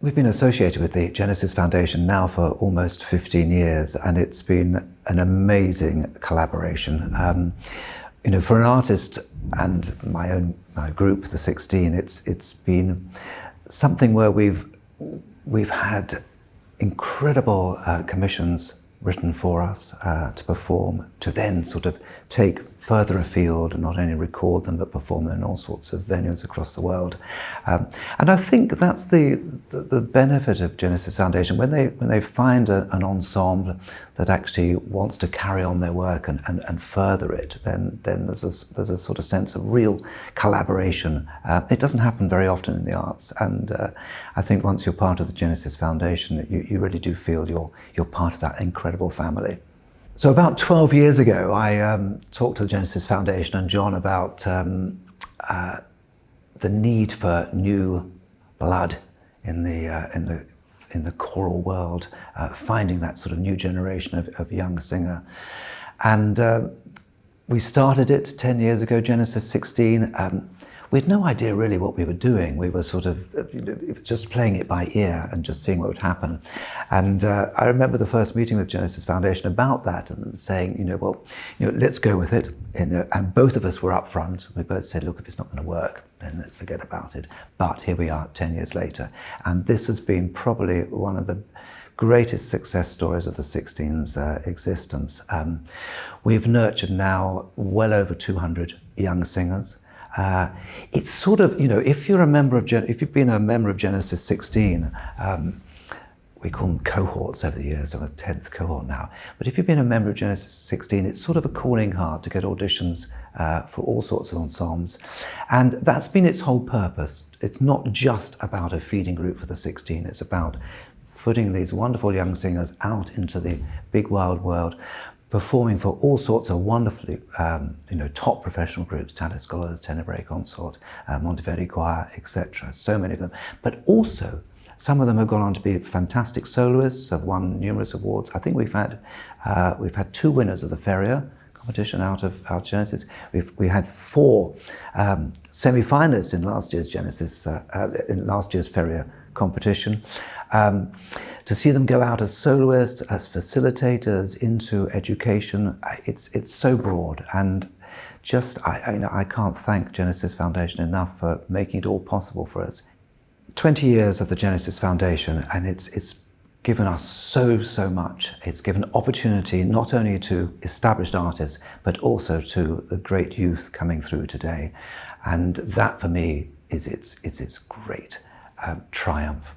We've been associated with the Genesis Foundation now for almost 15 years, and it's been an amazing collaboration. For an artist and my group, the 16, it's been something where we've had incredible commissions written for us to perform, to then sort of take further afield and not only record them but perform them in all sorts of venues across the world. And I think that's the benefit of Genesis Foundation. When they find an ensemble that actually wants to carry on their work and further it, then there's a sort of sense of real collaboration. It doesn't happen very often in the arts, and I think once you're part of the Genesis Foundation, you really do feel you're part of that incredible family. So about 12 years ago, I talked to the Genesis Foundation and John about the need for new blood in the choral world, finding that sort of new generation of young singer. And we started it 10 years ago, Genesis 16. We had no idea really what we were doing. We were sort of just playing it by ear and just seeing what would happen. And I remember the first meeting with Genesis Foundation about that and saying, let's go with it. And both of us were up front. We both said, look, if it's not going to work, then let's forget about it. But here we are 10 years later. And this has been probably one of the greatest success stories of the 16's existence. We've nurtured now well over 200 young singers. It's sort of, if you've been a member of Genesis 16, we call them cohorts over the years, I'm a 10th cohort now. But if you've been a member of Genesis 16, it's sort of a calling card to get auditions for all sorts of ensembles. And that's been its whole purpose. It's not just about a feeding group for the 16, it's about putting these wonderful young singers out into the big wild world, performing for all sorts of wonderfully, top professional groups, Tallis Scholars, Tenebrae Consort, Monteverdi Choir, etc. So many of them. But also, some of them have gone on to be fantastic soloists, have won numerous awards. I think we've had 2 winners of the Feria competition out of Genesis. We had 4 semi-finalists in last year's Genesis, in last year's Feria competition. To see them go out as soloists, as facilitators into education, it's so broad, and just I can't thank Genesis Foundation enough for making it all possible for us. 20 years of the Genesis Foundation, and it's given us so much. It's given opportunity not only to established artists, but also to the great youth coming through today, and that for me is its great triumph.